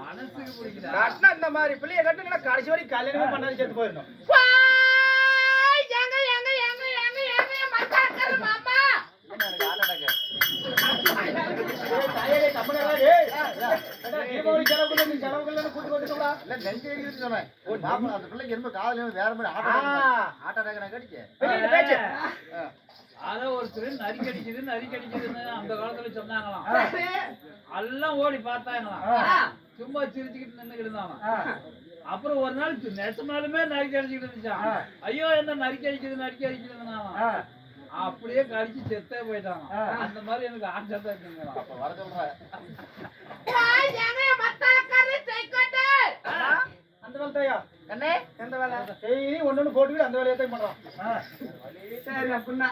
மனசுக்கு பிடிக்குதா? கட்டினா இந்த மாதிரி பிள்ளைய கட்டுனா கடைசி வரைக்கும் கல்யாணமே பண்ணாது செத்து போயிடணும். தீபாவளி செலவுகள் கூட்டு கொண்டுங்களா? நெஞ்சு எழுதி சொன்னேன் அந்த பிள்ளைக்கு என்ன காதல வேற மாதிரி ஆட்டோ கடிச்சு அத ஒருத்தர் நரிக்கடிக்குதுன்னு அந்த காலத்துல சொன்னாங்களாம். எல்லாம் ஓடி பார்த்தாங்களாம். சும்மா சிரிச்சுக்கிட்டு நின்னுக்கிட்டு இருந்தாங்க. அப்புறம் ஒரு நாள் நெசமாலுமே நரிக்கி அடிச்சுக்கிட்டு இருந்துச்சான். ஐயோ என்ன நரிக்கி அடிக்குதுன்னா அப்படியே கடிச்சு செத்தே போயிட்டாங்க. அந்த மாதிரி எனக்கு ஆச்சா தான் இருக்குங்களா? வர சொல்றேன் அந்த வேலை தாயா என்ன எந்த வேலை டெய்லி ஒண்ணு போட்டு அந்த வேலையை தான் பண்றோம். சரி அப்படின்னா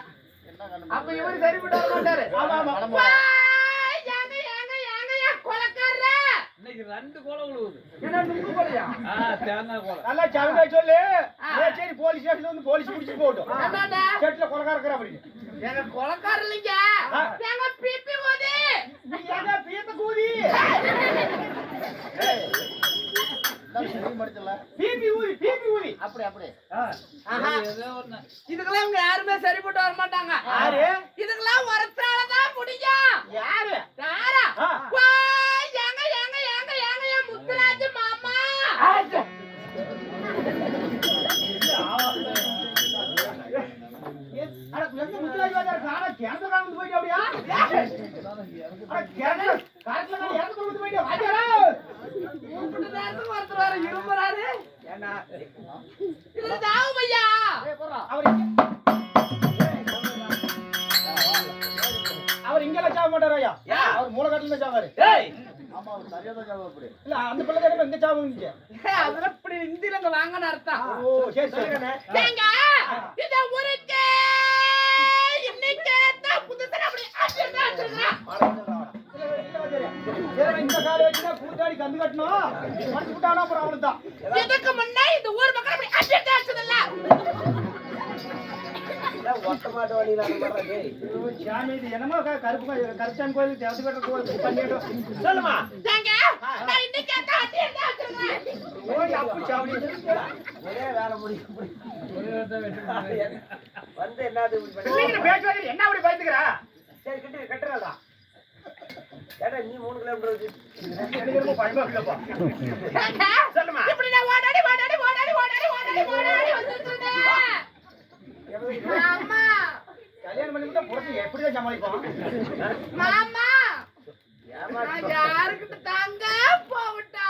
அப்ப இவரு சரிப்பட்டு வர மாட்டாரு. இன்னைக்கு 2 கோலை விழுவுது. என்ன நுங்கு கோலையா? தேங்காய் கோலை. நல்லா சவுண்டா சொல்லு. சரி போலீஸ் ஸ்டேஷன்ல வந்து போலீஸ் பிடிச்சு போட்டும். செட்ல கொலைக்கார இருக்கற அப்படி. எங்க கொலைக்கார இல்லங்க. எங்க பீப்பி ஊதி. நீ எங்க பீத்த கூதி. ஏய். பீப்பி ஊதி. அப்படி. இதுக்கெல்லாம் இவங்க யாருமே சரிப்பட்டு வர மாட்டாங்க. யாரு? இதுக்கெல்லாம் ஒருத்தரால தான் முடியும். யாரு? முத்துராஜ் மாமா. முத்துராஜ் வாஜார் கேரள காலந்து போயிட்டு அப்படியா? கேரள காலத்துல நான் இறந்து கொண்டு போயிட்டு வாஜாரா கூப்பிட்டு நேரத்துக்கு ஒருத்தர் வர இரும்பறாரு. ஏன்னா இது தாவு ஐயா. அவர் இங்கல சாவ மாட்டாரு ஐயா. அவர் மூலகட்டல சாவாரு. ஏய் ஆமா அவர் சரியா தான் சாவ அப்படி. இல்ல அந்த பிள்ளை தான எங்க சாவுங்க. அதெல்லாம் இப்படி ஹிந்தில அங்க வாங்கன்னு அர்த்தம். ஓ சரி சரிங்க. ஏங்க இத ஊருக்கு இன்னைக்கு தான் புதுசா அப்படி அடிச்சா வச்சிருக்கா. இந்த காலேஜ்ல கூத்தாடி கந்து கட்டணும். மடிச்சு விட்டானா அப்புறம் அவ்வளவுதான். இதுக்கு முன்னே இந்த ஊர் மக்கள் அப்படி அடிச்சா வச்சதல்ல. ஒட்ட மாட்ட வழியில நடந்துறது. சாமி இது என்னமோ கருப்பசாமி கோயில் தேவதி கட்ட கோயில் பண்ணிட்டோம். சொல்லுமா. ஏங்க நான் இன்னைக்கு தான் அடிச்சா வச்சிருக்கேன். ஓய் அப்படி சாவடி ஒரே வேலை முடியும். வந்து என்னது பண்ணி பேசுவாங்க என்ன அப்படி பயந்துக்கறா? சரி கட்டுறடா. ஏடா நீ 3 கிலோமீட்டர் எனக்கு ரொம்ப பயமா இருக்குப்பா. சொல்லுமா. இப்படி நான் ஓடாடி வந்துட்டேன். மாமா கல்யாணம் பண்ணிட்டா புறத்து எப்படிதான் சமாளிப்போம்? மாமா யாருக்கிட்ட தாங்க போவட்டா?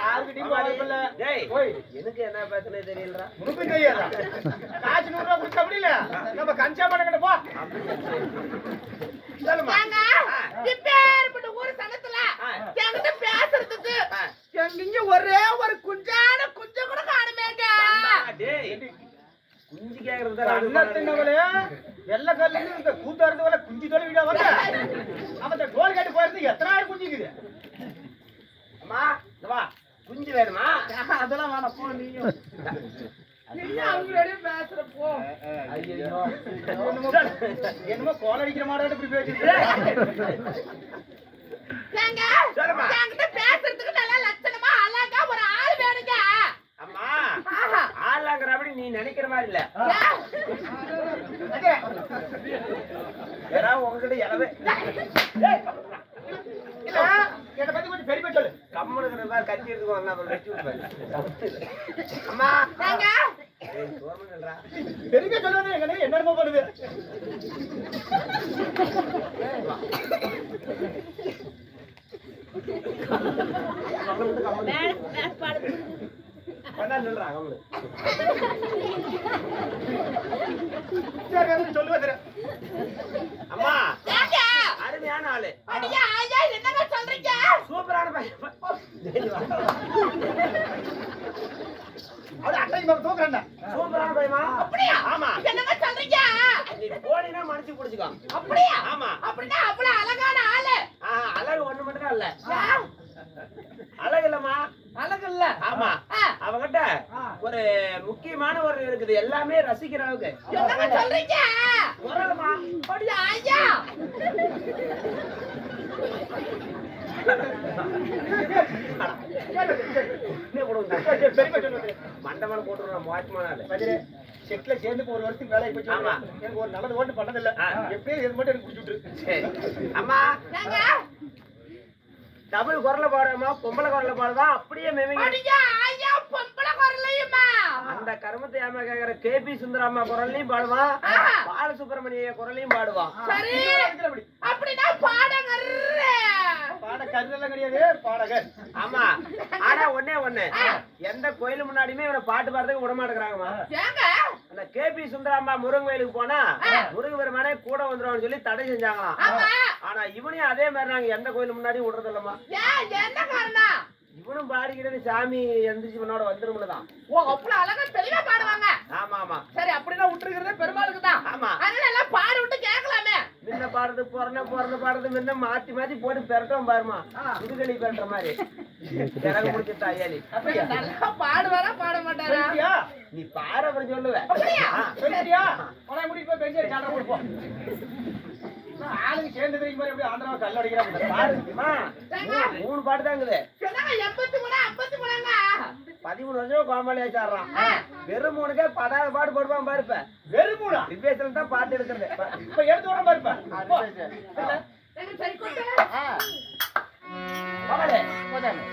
யாருக்கிட்டயும் போறதில்ல. டேய் ஓய் எனக்கு என்ன பேசனே தெரியலடா. உனக்கு தெரியாதா? காசு 100 ரூபாய் கொடுக்க முடியல. நம்ம கஞ்சா பண்ணக்கிட்ட போ. சொல்லுமா. இப்பேற்பட்ட ஊர் சனத்துல என்கிட்ட பேசுறதுக்கு எங்க ஒரே ஒரு குஞ்சான குஞ்சு கூட காணுமேங்க. டேய் குஞ்சு கேக்குறதா அண்ணத்தினவளே வெள்ள கல்லுல இந்த கூத்தார்ந்தவள குஞ்சு தோல வீடா வந்த அவட்ட டோல் கேட் போயிருந்து எத்தனை குஞ்சு இருக்குது அம்மா வா குஞ்சு வேணுமா அதெல்லாம் வேணாம் போ நீயும் அவங்களோட பேசுற போ. ஐயோ என்னமோ கோல் அடிக்கிற மாதிரி இப்படி பேசிட்டு ஏங்க என்கிட்ட பேசுறதுக்கு நல்லா லட்சணமா அழகா ஒரு ஆள் வேணுங்க. அம்மா ஆளாங்கற அப்படி நீ நினைக்கிற மாதிரி இல்ல. ஏடா உங்ககிட்ட எலவே இல்ல என்ன பத்தி கொஞ்சம் பெரிய சொல்லு. கம்மனுக்கு நான் கத்தி எடுத்துக்கோ நான் வெட்டி விடுறேன். அம்மா ஏங்க ஏய் சோர்மங்கடா பெரிய சொல்லானே எங்கனே என்னமா பண்ணுது. பண்ணால சொல்றாங்க அவங்க. சரி வந்து சொல்லுவாரு. அம்மா ஏங்க அருமையான ஆளு. அடியா ஐயா என்னங்க சொல்றீங்க? சூப்பரான பையன். அவ அட்டை மர தூக்குறேன்டா. சூப்பரான பையமா? அப்படியே ஆமா. என்னங்க சொல்றீங்க? நீ போடினா மனசு புடிச்சுக்கோ. அப்படியே ஆமா. அப்படினா அவ்வளவு அழகான ஆளு. அழகு ஒண்ணு மட்டும் தான் இல்ல. அழகு இல்லம்மா. அழகு இல்ல. ஆமா. அவங்கிட்ட ஒரு முக்கியமான ஒரு இருக்குது எல்லாமே ரசிக்கிற அளவுக்கு. என்னங்க சொல்றீங்க? குரல்மா. அப்படியே ஐயா மண்டமன் போட்டு மோசமான செட்ல சேர்ந்து ஒரு வருஷத்துக்கு வேலைக்கு போச்சு. எனக்கு ஒரு நல்லது ஓட்டு பண்ணதில்லை. எப்படியும் இது மட்டும் எனக்கு குடிச்சுட்டு அம்மா டபுள் குரல பாடுமா பொம்பளை குரல பாடுவா அப்படியே அந்த கருமத்தை ஏமா கேக்குற கேபி சுந்தரம்மா குரல்லையும் பாடுவான் பாலசுப்ரமணிய குரலையும் பாடுவான். அப்படின்னா பாடகர் பாடகர் கிடையாது பாடகர். ஆமா ஆனா ஒண்ணு எந்த கோயிலு முன்னாடியுமே இவனை பாட்டு பாடுறதுக்கு விட மாட்டேங்கிறாங்கம்மா. அந்த கேபி சுந்தரம்மா முருகன் கோயிலுக்கு போனா முருக பெருமானே கூட வந்துருவான்னு சொல்லி தடை செஞ்சாங்களாம். ஆனா இவனையும் அதே மாதிரி நாங்க எந்த கோயிலு முன்னாடியும் விடுறது இல்லம்மா. இவனும் பாடிக்கிட்டு சாமி எந்திரிச்சு உன்னோட வந்துரும்னுதான். ஓ அவ்வளவு அழகா தெளிவா பாடுவாங்க. ஆமா ஆமா சரி அப்படின்னா விட்டுருக்கிறதே பெருமாளுக்கு தான். ஆமா அதனால எல்லாம் பாடி விட்டு கேட்கலாமே. முன்ன பாடுறது பிறந்த பாடுறது முன்ன மாத்தி மாத்தி போட்டு பெரட்டும் பாருமா முதுகலி பெரட்டுற மாதிரி எனக்கு பிடிச்ச ஐயாலி. நல்லா பாடுவாரா பாட மாட்டாரா? நீ பாரு அப்புறம் சொல்லுவேன். முடிட்டு போய் பெஞ்சு சாப்பிட கொடுப்போம். ஆளுக்கு சேர்ந்து மாதிரி எப்படி ஆந்திராவை கல்ல அடிக்கிறாங்க பாருமா. 3 பாட்டு தான் இருக்குது. 13 வருஷம் கோமாளி ஆச்சாடுறான். வெறும் 3க்கே 10 பாட்டு போடுவான் பாருப்ப. வெறும் 3 ரிவேஷன்ல தான் பாட்டு எடுக்கிறது. இப்ப எடுத்து விட பாருப்ப.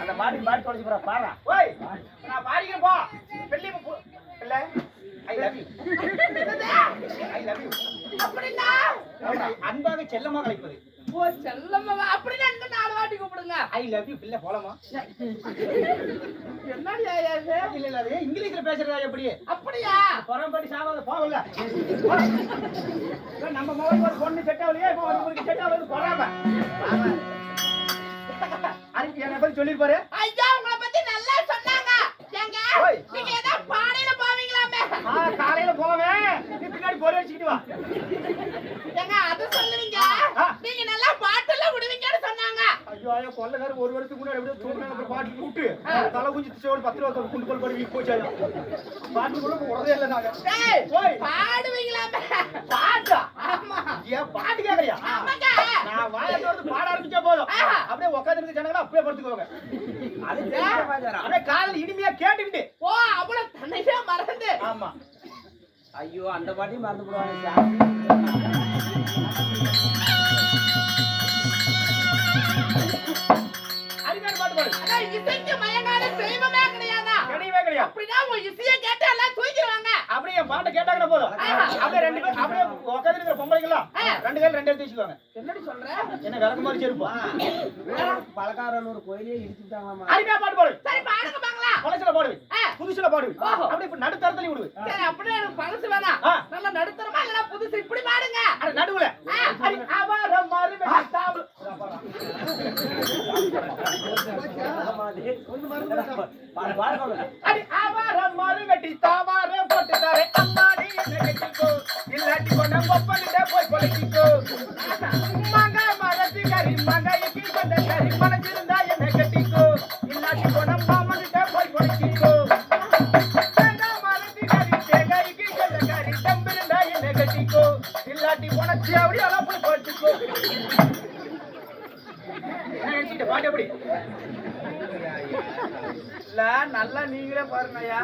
அந்த பாட்டு பாட்டு தொலைச்சு போற பாரா. ஓய் நான் பாடிக்கிறேன் போ. பெல்லி இல்ல I love you. I love you. அப்படினா அன்பாக செல்லமா கலைப்பது. ஓ செல்லமா அப்படினா இந்த 4 வாட்டி கூப்பிடுங்க. ஐ லவ் யூ பிள்ளை போலாமா? என்னடி ஆயாசே? இல்ல அது இங்கிலீஷ்ல பேசுறதா எப்படி? அப்படியா? பரம்படி சாவாத போகல. நம்ம மோகன் ஒரு பொண்ணு செட் ஆவலையே இப்போ உங்களுக்கு செட் ஆவது போறாம. அரிசி என்ன பத்தி சொல்லிருப்பாரு. ஐயா உங்களை பத்தி நல்லா சொன்னாங்க. ஏங்க நீங்க ஏதோ பாடையில போவீங்களாமே. காலையில போவேன். நீ பின்னாடி போற வச்சிட்டு வா. ஏங்க அது சொல்லுவீங்க. நீங்க நல்லா பாட்டெல்லாம் விடுவீங்கன்னு சொன்னாங்க. ஐயோ ஐயோ கொள்ளகார ஒரு வருஷத்துக்கு முன்னாடி அப்படியே தூக்குனாங்க பாட்டு கூட்டு தலை குஞ்சி திசையோட 10 ரூபாய் குண்டு கோல் பண்ணி போச்சு. பாட்டு கூட உடனே இல்ல நாங்க. டேய் பாடுவீங்களாமே. பாட்டா? ஆமா. ஏன் பாட்டு கேக்குறியா? ஆமாங்க. நான் வாயை திறந்து பாட ஆரம்பிச்சா போதும். அப்படியே உட்கார்ந்து ஜனங்களா அப்படியே படுத்துக்குவாங்க. அது தெரியாம அப்படியே காதுல இனிமையா கேட்டுக்கிட்டு. ஓ அவ்வளவு தன்னையே மறந்து. ஆமா. ஐயோ அந்த பாட்டையும் மறந்து போடுவாங்க. அரிமையான பாட்டு பாடு. அட இசைக்கு மயங்காத தெய்வமே கிடையாதா? கிடையவே கிடையாது. அப்படினா உங்க இசையை கேட்டு எல்லாம் தூக்கிடுவாங்க. அப்படியே பாட்டு கேட்டாங்கனா போதும். அப்படியே ரெண்டு பேர் அப்படியே உட்கார்ந்து இருக்கிற பொம்பளைங்களா ரெண்டு கையில ரெண்டு எடுத்து வச்சுக்குவாங்க. என்னடி சொல்ற? என்ன விளக்கு மாதிரி செருப்பா? பலகாரன் ஒரு கோயிலே இடிச்சுட்டாங்களாமா. அரிமையா பாட்டு பாடு. சரி பாடுங்க பாங்களா. பழசுல பாடுவி. புதுசுல பாடுவி. அப்படியே இப்ப நடுத்தரத்துல விடுவி. சரி அப்படியே எனக்கு பழசு வேணாம். நல்ல நடுத்தரமா இல்லனா புதுசு இப்படி பாடுங்க. அட நடுவுல. அவர மாறி வெட்டாவு. அடி அவர மாறி வெட்டி தாவாரே போட்டு தாரே அம்மாடி என்ன கெட்டிக்கோ இல்லாட்டி கொண்ட கொப்பனிட போய் கொலைக்கிக்கோ மங்க மரத்தி கறி மங்க இக்கி கொண்ட கறி மனசிருந்தா என்ன கெட்டிக்கோ இல்லாட்டி கொண்ட மாமனிட போய் கொலைக்கிக்கோ மங்க மரத்தி கறி தேங்க இக்கி கொண்ட கறி தம்பிருந்தா என்ன கெட்டிக்கோ இல்லாட்டி உனச்சி அப்படி எல்லாம் போய் கொலைக்கிக்கோ. பாட்டு எப்படி? நல்லா நீங்களே பாருங்கய்யா.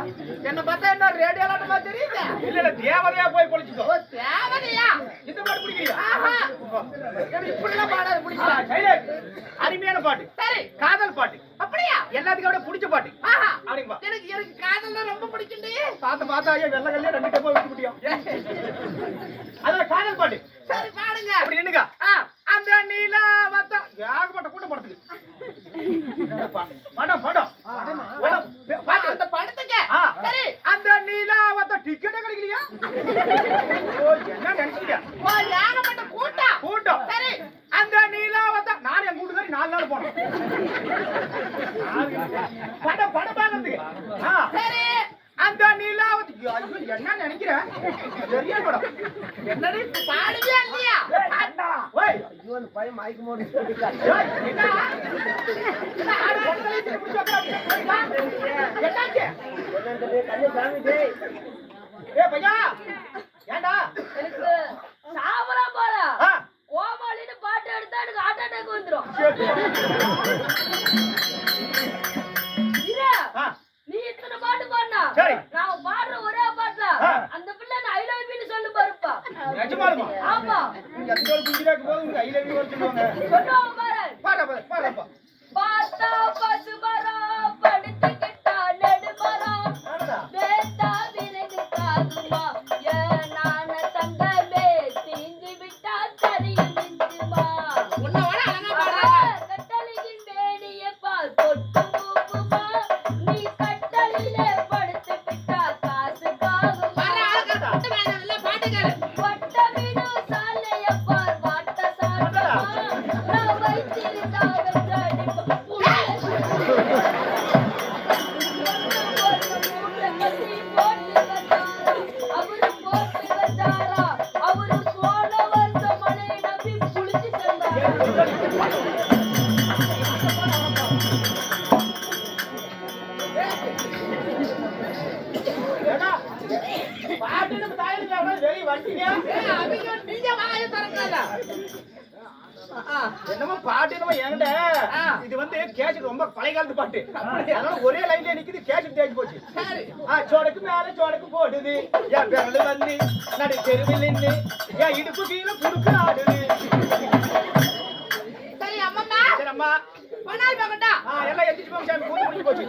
என்ன பார்த்தா என்ன ரேடியோ ஆட்டமா தெரியுது? இல்ல தேவதையா போய் பொழிச்சுக்கோ. ஓ தேவதையா? இந்த பாட்டு பிடிக்கலையா? ஆஹா. இப்படி எல்லாம் பாடாது பிடிச்சா. சைலண்ட். அருமையான பாட்டு. சரி காதல் பாட்டு. அப்படியா? எல்லாத்துக்கும் விட பிடிச்ச பாட்டு. ஆஹா. அப்படிங்க. எனக்கு காதல்னா ரொம்ப பிடிக்கும்டி. பார்த்தா ஐயா வெள்ள கல்லே ரெண்டு டப்பா வைக்க முடியும். அத காதல் பாட்டு. சரி பாடுங்க. அப்படி என்னங்க? அந்த நீலாவத்த யாகப்பட்ட கூட்டம் படத்துக்கு. படம். பாட்டு அந்த படத்துக்கு. சரி அந்த நீலாவத்த டிக்கெட் கிடைக்கலையா? ஓ என்ன நினைச்சீங்க? ஓ யாகப்பட்ட கூட்டம். சரி அந்த நீலாவத்த நான் என் கூட்டுக்காரி 4 நாள் போனோம். படம் பார்க்கிறதுக்கு. சரி அந்த நீலாவதி என்ன நினைக்கிறேன்? சரியா படம். என்னடி பாடுவியா இல்லையா? அண்ணா ஓய் ஐயோ அந்த பையன் மயக்க மோடி என்ன ஆட பொண்ணை திருப்பி என்னாச்சு? கண்ணு சாமி டேய். ஏ பையா ஏண்டா எனக்கு சாவரா போறா கோமாளின்னு பாட்டு எடுத்தா எனக்கு ஹார்ட் அட்டாக் வந்துரும். நம்ம தாயில வெளிய வந்தீங்க அவங்க நீங்க வாயை திறக்கல. என்னமோ பாட்டு என்னமோ என்கிட்ட இது வந்து கேசட் ரொம்ப பழைய காலத்து பாட்டு அதனால ஒரே லைன்ல நிக்குது கேசட் தேஞ்சு போச்சு சோடக்கு மேல சோடக்கு போடுது என் விரல் வந்து நடு தெருவில் நின்று என் இடுப்பு கீழே குடுக்கு ஆடுது சரி அம்மம்மா சரி அம்மா போனால் போகட்டா எல்லாம் எந்திரிச்சு போய் சாமி கூத்து முடிஞ்சு போச்சு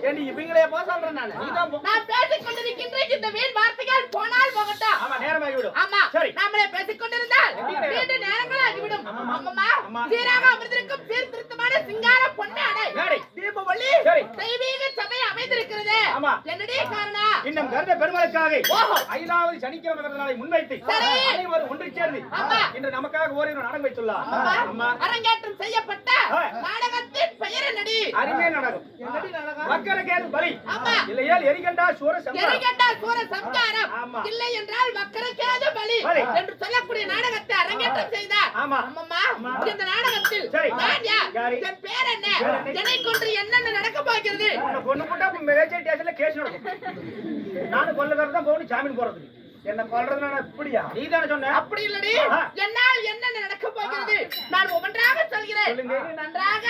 ஏண்டி இவங்களே போ சொல்றேன் நானு நீதான் போ. நான் பேசிக் கொண்டிருக்கின்ற இந்த வீண் வார்த்தைகள் போனால் போகட்டா ஆமா நேரமாகி விடும் ஆமா சரி நாமளே பேசிக் கொண்டிருந்தால் வீட்டு நேரங்கள் ஆகிவிடும் அம்மம்மா சீராக அமர்ந்திருக்கும் சீர்திருத்தமான சிங்கார பொன்னாடை நாடை தீபவள்ளி சரி தெய்வீக சபை அமைந்திருக்கிறது ஆமா என்னடி காரணம் இன்னும் கருட பெருமாளுக்காக ஓஹோ 5வது சனிக்கிழமை பிறந்த நாளை முன்வைத்து சரி. அனைவரும் ஒன்று சேர்ந்து ஆமா. இன்று நமக்காக ஓரிரு நாடகம் வைத்துள்ளார் அம்மா அரங்கேற்றம் செய்யப்பட்ட ஆ. நாடகத்தின் பெயர் என்னடி அருமையான நாடகம் என்னடி நாடகம் வக்கரகேது பலி ஆமா. இல்லையால் எரிகண்டா சூர சம்ஹாரம் எரிகண்டா சூர சம்ஹாரம் ஆமா. இல்லை என்றால் வக்கரகேது பலி பலி. என்று சொல்லக்கூடிய நாடகத்தை அரங்கேற்றம் செய்தார் ஆமா. அம்மம்மா ஆமா. இந்த நாடகத்தில் சரி. நான் யார் யாரு? என் பேர் என்ன பேர் என்ன? என்னை கொன்று என்னென்ன நடக்க போகிறது உன்னை கொண்டு போட்டா மேஜர் ஸ்டேஷன்ல கேஸ் நடக்கும் நானும் கொல்லக்காரர் தான் போகணும் ஜாமீன் போறதுக்கு என்ன கொல்றதுனா இப்படியா நீ தானே சொன்ன அப்படி இல்லடி ஆ. என்னால் என்னென்ன நடக்க போகிறது நான் ஒவ்வொன்றாக சொல்கிறேன் சொல்லுங்க. நீ நன்றாக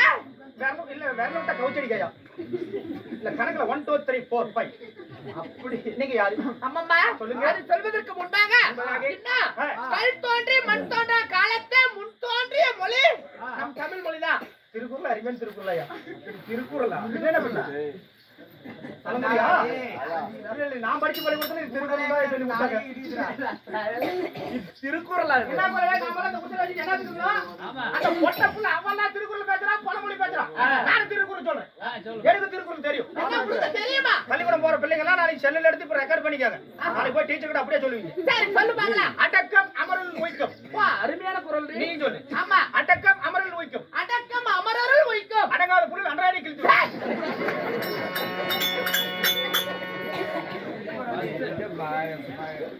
வேற விட்டா கவுச்சடிக்கையா இல்ல கணக்குல 1 2 3 4 5 அப்படி நீங்க யாரு அம்மம்மா சொல்லுங்க. அது சொல்வதற்கு முன்பாக முன்பாக. என்ன ஆ. கல் தோன்றி மண் தோன்றா காலத்தே முன் தோன்றிய மொழி நம் தமிழ் மொழிதான் திருக்குறள் அறிவன் திருக்குறளையா திருக்குறளா என்ன பண்ண அலமதியா இல்ல நான் படிச்ச பள்ளிக்கூடத்துல இது திருக்குறள் தான் சொல்லி கொடுத்தாங்க திருக்குறளா என்ன குறளே நாம அந்த புத்தகம் வச்சு என்ன சொல்றோம் ஆமா அந்த பொட்ட புள்ள அவனா திருக்குறள் பேசுறான் பழமொழி பேசுறான் நான் திருக்குறள் சொல்றேன் சொல்லு எனக்கு திருக்குறள் தெரியும் என்ன உங்களுக்கு தெரியுமா பள்ளிக்கூடம் போற பிள்ளைங்க எல்லாம் நாளைக்கு செல்லுல எடுத்து இப்ப ரெக்கார்ட் பண்ணிக்காங்க நாளைக்கு போய் டீச்சர் கிட்ட அப்படியே சொல்லுவீங்க சரி சொல்லு பாக்கலாம் அடக்கம் அமரல் ஒய்க்கம் வா அருமையான குரல் நீ சொல்லு ஆமா அடக்கம் அமரல் ஒய்க்கம் அடக்கம் அமரருள் வைக்கும் அடங்காத புள்ளி அன்றாடி கிழிச்சு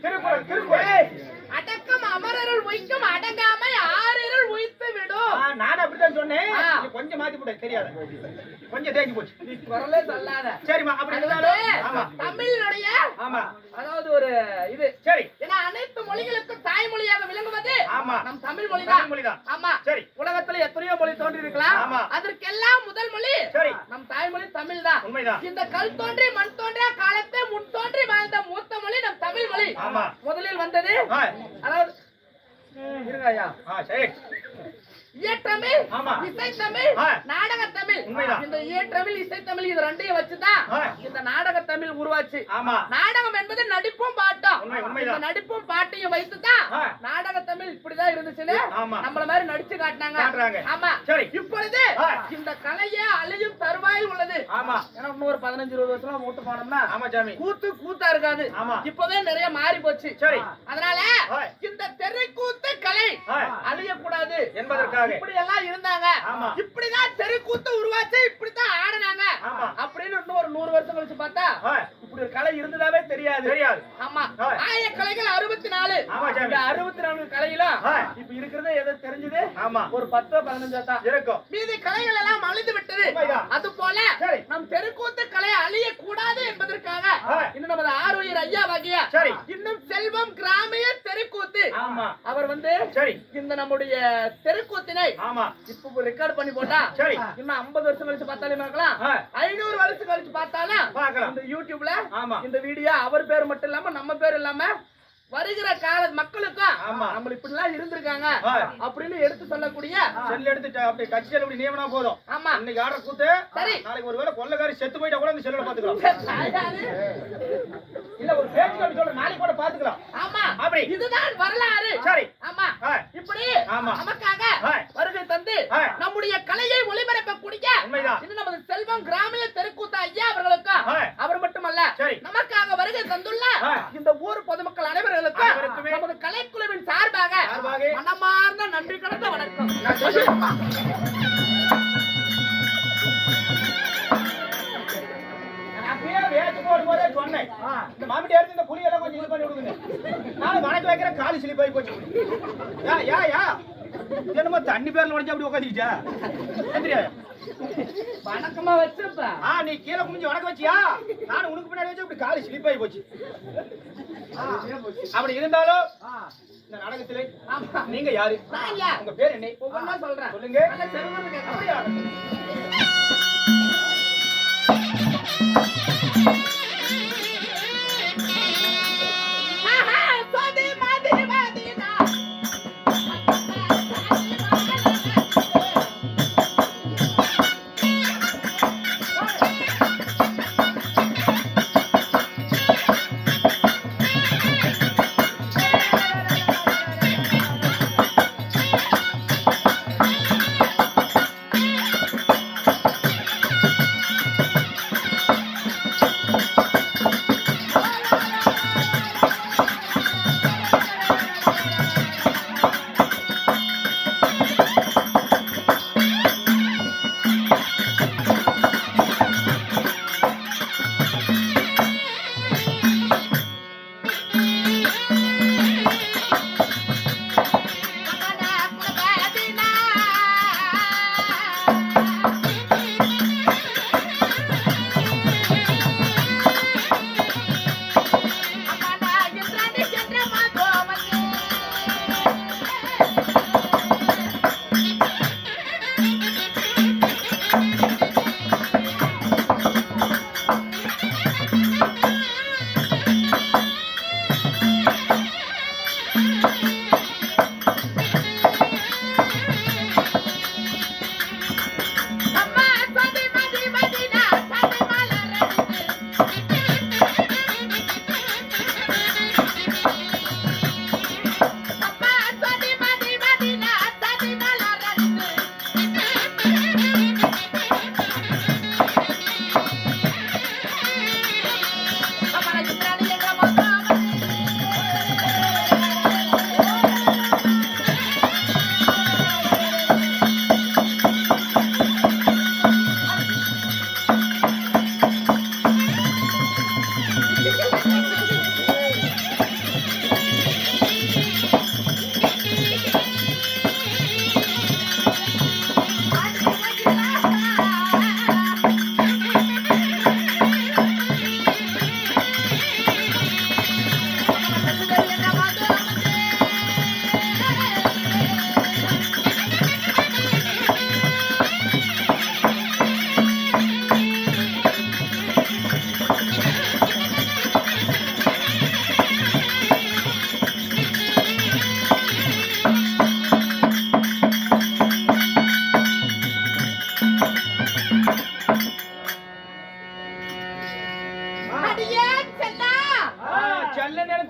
திருக்குறள் திருக்குறள் அடக்கம் அமரருள் வைக்கும் அடங்காமை ஆறிருள் உய்த்து விடும் நான் அப்படித்தான் சொன்னேன் ஆ. நீ கொஞ்சம் மாத்தி போட தெரியாத கொஞ்சம் தேங்கி போச்சு நீ குரலே சொல்லாத சரிம்மா அப்படி அது இருந்தாலும் ஆமா தமிழினுடைய ஆமா அதாவது ஒரு இது சரி ஏன்னா அனைத்து மொழிகளுக்கும் தாய்மொழியாக விளங்குவது ஆமா. நம் தமிழ் மொழிதான் தமிழ் மொழிதான். ஆமா சரி. உலகத்துல எத்தனையோ மொழி தோன்றி இருக்கலாம் ஆமா. அதற்கெல்லாம் முதல் மொழி சரி. நம் தாய்மொழி தமிழ் தான் உண்மைதான். இந்த கல் தோன்றி மண் தோன்றிய காலத்தை முன் தோன்றி வாழ்ந்த மூத்த மொழி நம் தமிழ் மொழி ஆமா. முதலில் வந்தது ஆ. அதாவது இருங்க ஐயா சரி இயற்றமிழ் ஆமா. இசைத்தமிழ் ஆ. நாடகத்தமிழ் உண்மைதான். இந்த இயற்றமிழ் இசைத்தமிழ் இது ரெண்டையும் வச்சுதான் ஆ. இந்த நாடகத்தமிழ் உருவாச்சு ஆமா நாடகம் என்பது நடிப்பும் பாட்டும் உண்மைதான். இந்த நடிப்பும் பாட்டையும் வைத்துதான் ஆ. நாடகத்தமிழ் இப்படிதான் இருந்துச்சுன்னு ஆமா. நம்மள மாதிரி நடிச்சு காட்டுறாங்க. காட்டினாங்க ஆமா சரி. இப்பொழுது ஆ. இந்த கலையே அழியும் தருவாயில் உள்ளது ஆமா ஏன்னா இன்னொரு 15-20 வருஷம் மூட்டு போனோம்னா ஆமா சாமி கூத்தா இருக்காது ஆமா. இப்பவே நிறைய மாறி போச்சு சரி. அதனால ஆ. இந்த தெருக்கூத்து கலை ஆ. அழியக்கூடாது என்பதற்காக இப்படி எல்லாம் இருந்தாங்க ஆமா. இப்படிதான் தெருக்கூத்து உருவாச்சு இப்படிதான் ஆடுனாங்க ஆமா. அப்படின்னு இன்னும் ஒரு 100 வருஷம் கழிச்சு பார்த்தா ஆ. இப்படி ஒரு கலை இருந்ததாவே தெரியாது தெரியாது ஆமா ஆ. ஆய கலைகள் 64 ஆமா சாமி. இந்த 64 கலையிலும் ஆ. இப்ப இருக்கிறது எது தெரிஞ்சது ஆமா ஒரு 10-15 தான் இருக்கும் மீதி கலைகள் எல்லாம் அழிந்து விட்டது உண்மைதான். அது போல சரி. நம் தெருக்கூத்து கலை அழிய கூடாது என்பதற்காக ஆ. இன்னும் நமது ஆரோக்கியர் ஐயா வகையா சரி. இன்னும் செல்வம் கிராமிய தெருக்கூத்து ஆமா அவர் வந்து சரி இந்த நம்முடைய தெருக்கூத்தினை ஆமா இப்ப ரெக்கார்ட் பண்ணி போட்டா சரி. இன்னும் 50 வருஷம் கழிச்சு பார்த்தாலே பார்க்கலாம் ஆ. 500 வருஷம் கழிச்சு பார்த்தாலும் பார்க்கலாம். இந்த யூடியூப்ல ஆமா. இந்த வீடியோ அவர் பேர் மட்டும் இல்லாம நம்ம பேர் இல்லாம வருகிற கால மக்களுக்கும் ஆமா. நம்ம இப்படி எல்லாம் இருந்திருக்காங்க ஆ. அப்படின்னு எடுத்து சொல்லக்கூடிய செல் எடுத்து அப்படி கட்சியில் அப்படி நியமனா போதும் ஆமா இன்னைக்கு ஆடுற கூத்து சரி. நாளைக்கு ஒருவேளை கொள்ளக்காரி செத்து போயிட்டா கூட இந்த செல்லுல பாத்துக்கலாம் அதாவது, இல்ல ஒரு பேச்சு அப்படி சொல்ற நாளைக்கு கூட பாத்துக்கலாம் ஆமா அப்படி. இதுதான் வரலாறு சரி. ஆமா ஆ. இப்படி ஆமா. நமக்காக ஆ. வருகை தந்து ஆ. நம்முடைய கலையை ஒளிபரப்பக்கூடிய உண்மைதான். இது நமது செல்வம் கிராமிய தெருக்கூத்த ஐயா அவர்களுக்கும் ஆ. அவர் மட்டுமல்ல சரி. நமக்காக வருகை தந்துள்ள ஆ. இந்த ஊர் பொதுமக்கள் அனைவர்களுக்கும் அனைவருக்குமே நமது கலைக்குழுவின் சார்பாக சார்பாக மனமார்ந்த நன்றி கடந்த வணக்கம் அப்பயே வேச்சு போடும்போதே சொன்னேன் இந்த மாமிட்டி எடுத்து இந்த புளி எல்லாம் கொஞ்சம் இது பண்ணி விடுங்க நானும் வணக்கம் வைக்கிற காலி சிலிப்பாய் போச்சு யா யா யா என்னமோ தண்ணி பேர்ல உடஞ்சு அப்படி உட்காந்துக்கிச்சா வணக்கமா வச்சிருப்ப நீ கீழே குனிஞ்சு வணக்கம் வச்சியா நானும் உனக்கு பின்னாடி வச்சு இப்படி காலு ஸ்லிப் ஆகி போச்சு அப்படி இருந்தாலும் இந்த நாடகத்திலே நீங்க யாரு உங்க பேர் என்ன ஒவ்வொன்னா சொல்றேன் சொல்லுங்க நல்ல செல்வம் அப்படியா?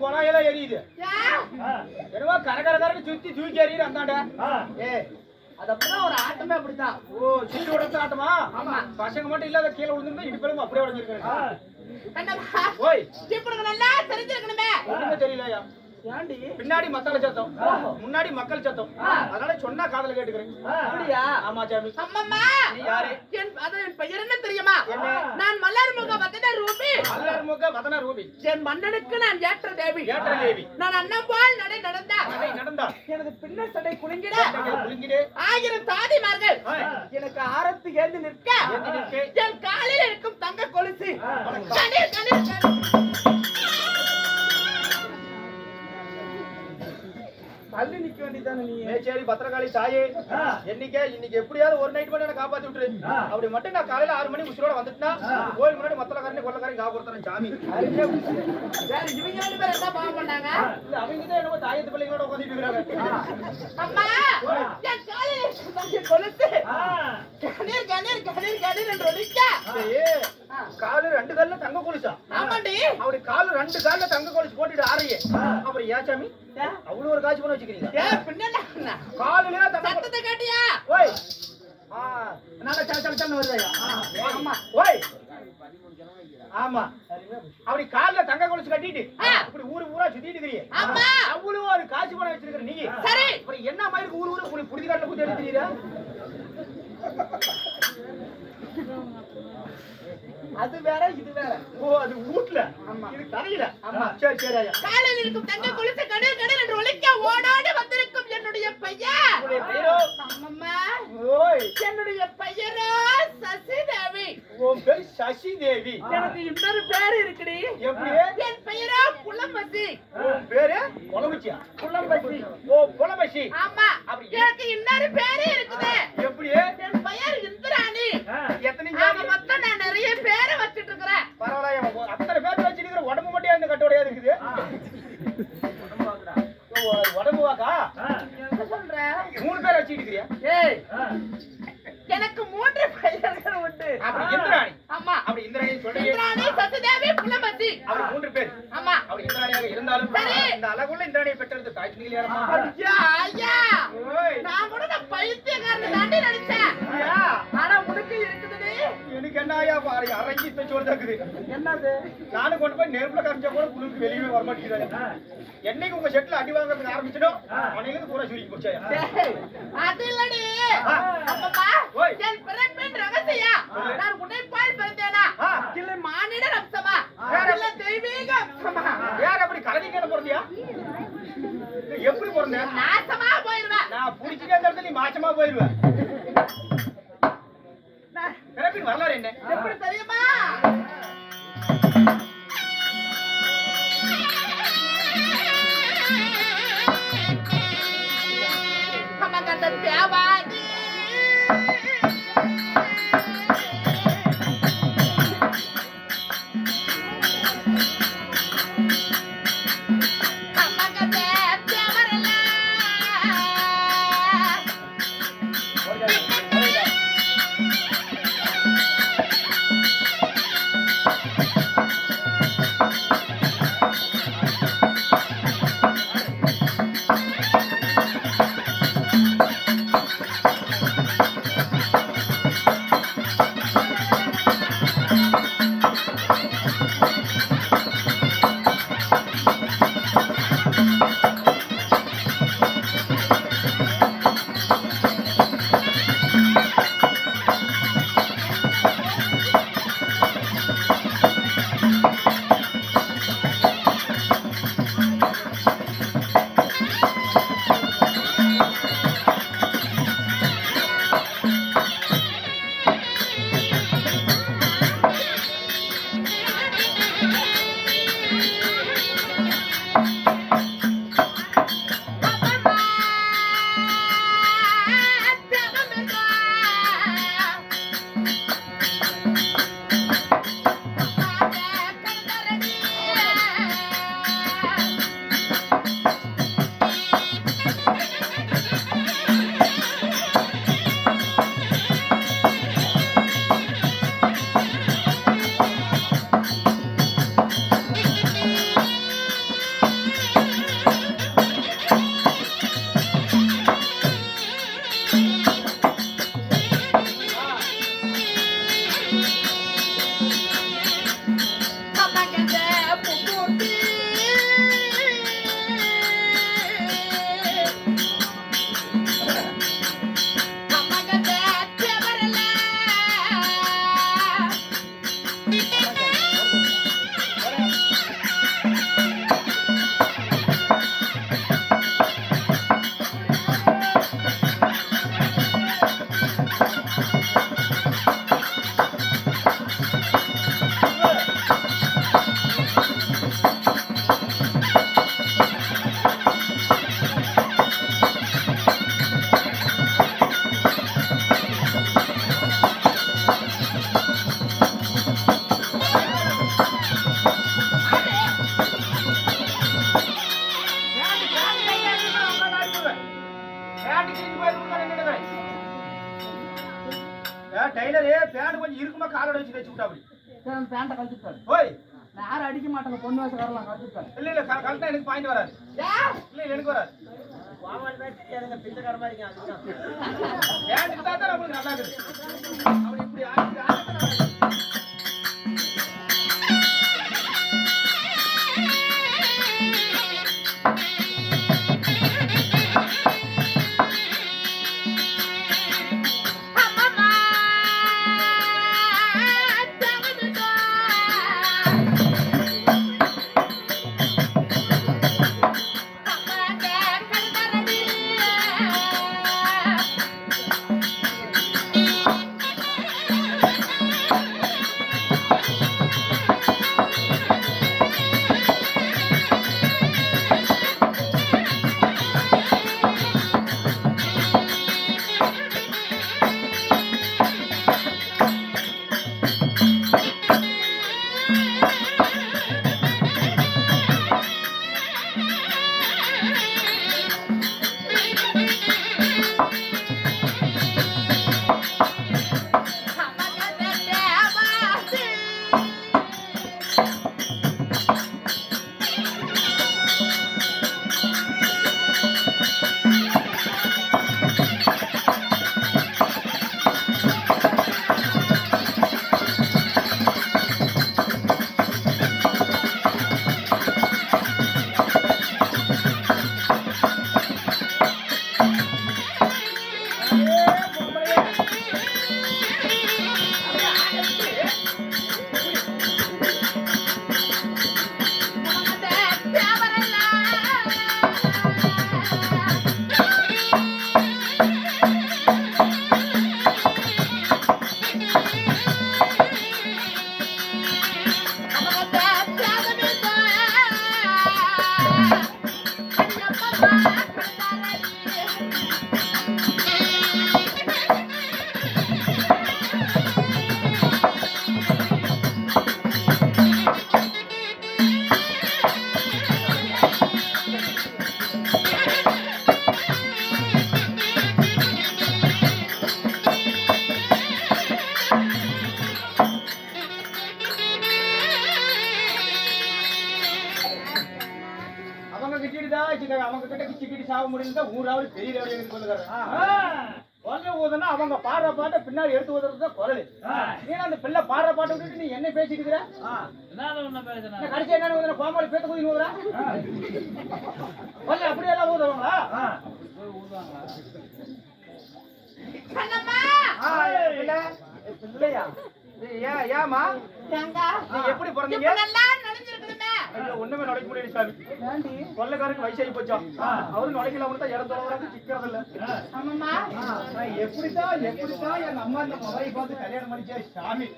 கொலையெல்லாம் எரியுது என்னவோ கரகரகரன்னு சுத்தி தூக்கி எறியுது அந்தாண்ட அது அப்படிதான் ஒரு ஆட்டமே அப்படித்தான். ஓ சீடு உடத்த ஆட்டமா? ஆமா. பசங்க மட்டும் இல்லாத கீழே விழுந்திருந்தா இடுப்பெலும்பு அப்படியே உடைஞ்சிருக்காங்க. என்னம்மா ஓய் இப்படி நல்லா தெரிஞ்சிருக்கணுமே. ஒண்ணுமே தெரியலையா? ஏண்டி பின்னாடி மத்தால சத்தம் முன்னாடி மக்கள் சத்தம் அதனால சொன்னா காதுல கேட்டுக்கிறேன். அப்படியா? ஆமா சாமி. அம்மம்மா நீ யாரு? என் பெயர் என்ன தெரியுமா? நான் மலர்முக வதன ரூபி. மலர்முக வதன ரூபி. என் மன்னனுக்கு நான் ஏற்ற தேவி. ஏற்ற தேவி. நான் அண்ணன் போல் நடந்தா எனது பின்ன சடை குலுங்கிட குலுங்கிடு 1000 தாதிமார்கள் எனக்கு ஆரத்து ஏந்தி நிற்க என் காலில் இருக்கும் தங்க கொலுசு கணீர் கணீர் தள்ளி நிக்க வேண்டியதானே நீ. சரி பத்திரகாளி தாயே இன்னைக்கு எப்படியாவது ஒரு நைட் மட்டும் என்ன காப்பாத்தி விட்டுரு. அப்படி மட்டும் நான் காலையில 6 மணி உசுரோட வந்துட்டா கோயில் முன்னாடி மத்தலக்காரனே கொள்ளக்காரன் காப்பாத்துறேன் சாமி. இவங்க ரெண்டு பேரும் என்ன பாவம் பண்ணாங்க? இல்ல அவங்க தான் என்னமோ தாயத்து பிள்ளைங்களோட உட்கார்ந்துட்டு இருக்காங்க. அம்மா என் காலில் இருக்கும் தங்க கொலுசு கணீர் கணீர் கணீர் கணீர் என்று ஒலிக்க காலு 2 கால்ல தங்க கொலுசா? ஆமாண்டி. அப்படி காலு 2 கால்ல தங்க கொலுசு போட்டுட்டு ஆறையே அப்புறம் ஏன் சாமி அவ்வளவு ஒரு காட்சி பண்ண வச்சுக்கிறீங்க? காலுல சத்தத்தை கேட்டியா? ஓய் நல்ல சல சல வருதா? ஆமா. ஓய் ஆமா அப்படி கால்ல தங்க கொலுசு கட்டிட்டு இப்படி ஊரா சுத்திட்டு இருக்கீங்க. ஆமா. அவ்வளவு ஒரு காட்சி பண்ண வச்சிருக்கிற நீங்க சரி அப்புறம் என்ன மாதிரி ஊரு புடிதி காட்டுல கூட்டி எடுத்துறீங்க? அது வேற இது வேற. ஓ அது வீட்ல இது தரையில. ஆமா சரி சரி ஐயா. காலில் இருக்கும் தங்க கொலுசு கடல் கடல் என்று ஒலிக்க ஓடாடி வந்திருக்கும் என்னுடைய பெயர். உங்களுடைய பேரோ? அம்மம்மா ஓய் என்னுடைய பெயரோ சசிதேவி. உன் பேர் சசி தேவி. எனக்கு இன்னொரு பேரு இருக்குடி. எப்படி? என் பெயரா புலம்பசி. உன் பேரு புலம்பச்சியா? புலம்பசி. ஓ புலம்பச்சி. ஆமா. அப்படி எனக்கு இன்னொரு பேரு இருக்குது. எப்படி? என் பெயர் இந்திராணி. எத்தனை ஆக மொத்தம் நான் நிறைய பேரை வச்சிட்டு இருக்கிறேன். பரவாயில்ல, அத்தனை பேர் வச்சிருக்கிற உடம்பு மட்டும் இந்த கட்டோடையா இருக்குது. உடம்பு வாக்கா என்ன சொல்ற? 3 பேர் வச்சிட்டு இருக்கிறியா? ஏய், எனக்கு 3 பெயர்கள் உண்டு. அப்படி இந்திராணி. ஆமா. அப்படி இந்திராணி சொல்றீங்க. இந்திராணி, சசிதேவி, புலம்பசி. அப்படி 3 பேர். ஆமா. அப்படி இந்திராணியாக இருந்தாலும் சரி. இந்த அழகுள்ள இந்திராணியை பெற்றது தாய் நீங்க யாரம்மா? ஐயா, ஐயா. ஓய், நான் கூட நான் பைத்தியக்காரன் தாண்டி நடிச்சேன். ஐயா, ஆனா உனக்கு இருக்குதுடி. எனக்கு என்ன ஐயா பாரு அரங்கி தச்சோடு இருக்குது. என்னது? நானும் கொண்டு போய் நெருப்புல கரைச்சா கூட குளிருக்கு வெளியவே வர மாட்டேங்குது. என்னைக்கு உங்க செட்ல அடி வாங்குறதுக்கு ஆரம்பிச்சிடும் அன்னைக்கு பூரா சுருக்கி போச்சாயா? டேய், அது இல்லடி. அப்பப்பா, ஓய். என் பிறப்பின் ரகசியம். நான் உன்னை போல் பிறந்தேனா? இல்லை மானிட ரம்சமா? இல்லை தெய்வீக அம்சமா? வேற எப்படி கலனிக்கான பிறந்தியா? எப்படி பிறந்த? நாசமா போயிருவேன். நான் புடிச்சிட்டே இடத்துல நீ மாச்சமா போயிருவேன். பிறப்பின் வரலாறு என்ன? எப்படி தெரியுமா? நமக்கு தேவாதி டைலரே பேண்ட் கொஞ்சம் இருக்குமா காலோட வச்சு தச்சு விட்டா அப்படி. பேண்ட கழிச்சுட்டாரு. ஓய், நான் யாரும் அடிக்க மாட்டாங்க, பொண்ணு வயசுக்காரலாம் கழிச்சுட்டாரு. இல்ல இல்ல கரெக்டா எனக்கு பாயிண்ட் வராது. இல்ல இல்ல எனக்கு வராது. பிச்சைக்கார மாதிரி இருக்கேன் அதுதான். பேண்ட்டுக்கு தான் நம்மளுக்கு நல்லா இருக்குது. அப்படி இப்படி ஆடி எங்க அவங்க கிட்ட கிச்சி சாக முடியல ஊராவது பெரிய ரவுடி சொல்லுறாரு. கொல்ல ஊதுனா அவங்க பாடுற பாட்டை பின்னாடி எடுத்து ஊதுறது குரல். நீ அந்த பிள்ளை பாடுற பாட்டை விட்டுட்டு நீ என்ன பேசிட்டு இருக்கிற? கடைசி என்ன ஊதுற கோமாளி பேத்த ஊதி ஊதுறா? கொல்ல அப்படியே எல்லாம் ஊதுவாங்களா? கண்ணம்மா பிள்ளையா ஏமா நீ எப்படி பிறந்தீங்க? ஒண்ணுமே நுழைக்க முடியல சாமி. கொள்ளக்காரருக்கு வயசாகி போச்சோம். அவரு நுழைக்கலாம் தான் இடம் தொடர்ந்து சிக்கிறது இல்ல. எப்படித்தான் எங்க அம்மா இந்த மவரை பார்த்து கல்யாணம் பண்ணிச்சாரு சாமி.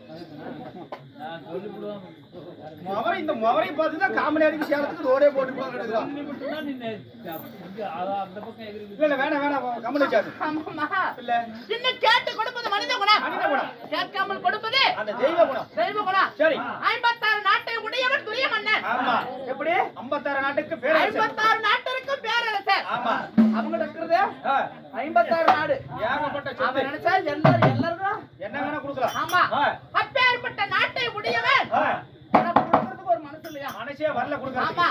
இந்த மவரை பார்த்து தான் காமனியாருக்கு சேலத்துக்கு ரோடே போட்டுருப்பாங்க. இல்ல வேணாம் வேணாம் கம்மனு சாமி. இல்ல இன்னும் கேட்டு கொடுப்பது மனித குணம். கேட்காமல் கொடுப்பது அந்த தெய்வ குணம். தெய்வ குணம். சரி 56 நாட்டை உடையவன் துரிய மன்னன். ஆமா எப்படி 56 நாட்டுக்கு பேரரசர். 56 நாட்டிற்கு பேரரசர். ஆமா அவங்க இருக்கிறது 56 நாடு. ஏகப்பட்ட அவன் சொத்து. நினைச்சா எல்லாரும் என்ன வேணா கொடுக்கலாம். ஆமா அப்பேற்பட்ட நாட்டை உடையவன் எனக்கு கொடுக்கிறதுக்கு ஒரு மனசு இல்லையா? மனசே வரல கொடுக்கலாம். ஆமா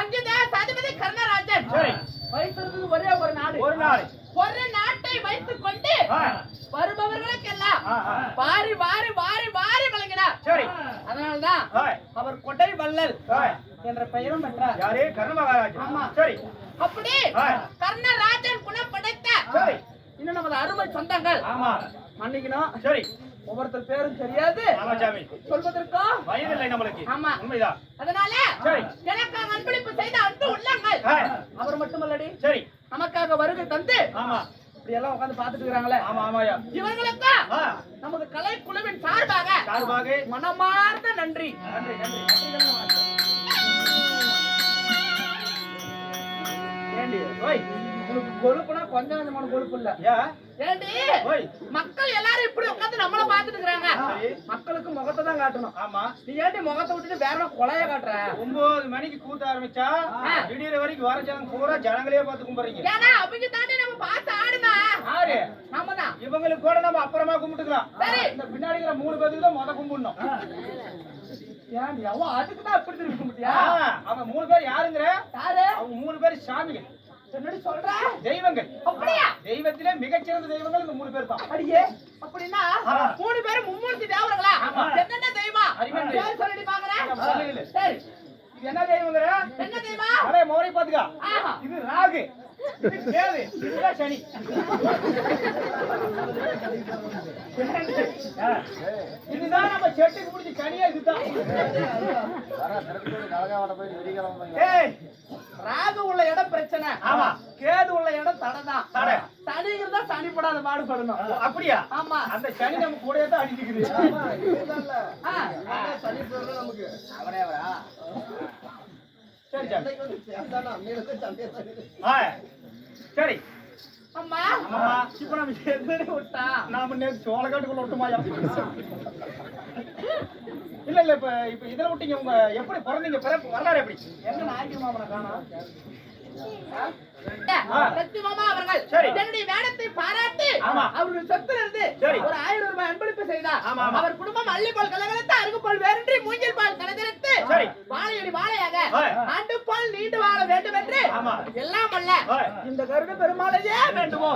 அங்கதான் சதிபதி கர்ணராஜன். சரி வைத்திருந்தது ஒரே ஒரு நாடு. ஒரு நாள் ஒரு நாட்டை வைத்துக் கொண்டு வருபவர்களுக்கெல்லாம் வாரி வாரி வாரி வாரி வழங்கினார். சரி அதனால்தான் அவர் கொடை வள்ளல் என்ற பெயரும் பெற்றார். யாரே கர்ணமகாராஜா. ஆமா. சரி அப்படி கர்ணராஜன் குணம் படைத்த சரி இன்னும் நமது அருமை சொந்தங்கள் ஆமா மன்னிக்கணும். சரி ஒவ்வொருத்தர் பேரும் தெரியாது ஆமா சாமி. சொல்வதற்கோ வயதில்லை நம்மளுக்கு. ஆமா உண்மைதான். அதனால சரி எனக்காக அன்பளிப்பு செய்த அன்பு உள்ளங்கள் அவர் மட்டுமல்லடி சரி நமக்காக வருகை தந்து ஆமா இப்படி எல்லாம் உட்கார்ந்து பாத்துட்டு இருக்காங்களே ஆமா ஆமாயா இவர்களுக்கு நமது கலை குழுவின் சார்பாக சார்பாக மனமார்ந்த நன்றி. நன்றி நன்றி. ஏண்டி ஓய் உங்களுக்கு கொழுப்புனா கொஞ்சம் கொஞ்சமான கொழுப்பு இல்ல. ஏண்டி ஓய் மக்கள் எல்லாரும் இப்படி உட்கார்ந்து நம்மள பாத்துட்டு இருக்காங்க. மக்களுக்கு முகத்தை தான் காட்டணும். ஆமா நீ ஏண்டி முகத்தை விட்டுட்டு வேற கொலைய காட்டுற? 9 மணிக்கு கூட்ட ஆரம்பிச்சா விடியற வரைக்கும் வர ஜனம் பூரா ஜனங்களே பார்த்து கும்பிடுறீங்க. ஏன்னா அவங்க தாண்டி நம்ம பார்த்து ஆடுனா யாரு நாம தான். இவங்களுக்கு கூட நம்ம அப்புறமா கும்பிட்டுக்கலாம். சரி இந்த பின்னாடி இருக்கிற 3 பேருக்கு தான் முத கும்பிடணும். ஏண்டி அவ அதுக்கு தான் இப்படி திருப்பி கும்பிட்டியா? அவங்க 3 பேர் யாருங்கற? யாரு அவங்க 3 பேர் சாமிகள். என்னடி சொல்ற? தெய்வங்கள். அப்படியா? தெய்வத்திலே மிகச்சிறந்த தெய்வங்கள் இந்த 3 பேர் தான். அடியே அப்படினா 3 பேரும் மும்மூர்த்தி தேவர்களா? என்னென்ன தெய்வம்? பேர் சொல்லிடி பாக்குறேன். சரி இது என்ன தெய்வங்கற? என்ன தெய்வம்? அரே மோரை பாத்துக்க. ஆஹா இது ராகு. இது கேது. இதுதான் சனி. இதுதான் நம்ம செட்டுக்கு பிடிச்சி கனியா இதுதான். ஏய் ராகு உள்ள இடம் பிரச்சனை. ஆமா கேது உள்ள இடம் தடதான். தடை. சனிங்கிறதா சனிப்படாத பாடுபடணும். அப்படியா? ஆமா அந்த சனி நம்ம கூடயே தான் அடிக்குது. சனி போறது நமக்கு அவரேவரா? சரி சரி அம்மா அம்மா இப்ப நம்ம எதிரே விட்டா நாம நேத்து சோளக்காட்டுக்குள்ள விட்டுமாயா? இல்ல இல்ல இப்ப இப்ப இதுல விட்டீங்க. உங்க எப்படி பிறந்தீங்க? பிறப்பு வரலாறு எப்படி? எங்க நாயகி மாமனை காணோம். சக்தி மாமா அவர்கள் சரி. என்னுடைய வேடத்தை பாராட்டி ஆமா. அவருடைய சொத்துல இருந்து சரி. ஒரு 1000 ரூபாய் அன்பளிப்பு செய்தார். ஆமா, ஆமா. அவர் குடும்பம் அள்ளிப்பால் கலகலத்து அருகுப்பால் வேறின்றி மூங்கில் பால் கலகலத்து சரி. வாழையடி வாழையாக ஓய். ஆண்டு பால் நீண்டு வாழ வேண்டும் என்று ஆமா. எல்லாம் அல்ல ஓய். இந்த கருட பெருமாளையே வேண்டுமோ?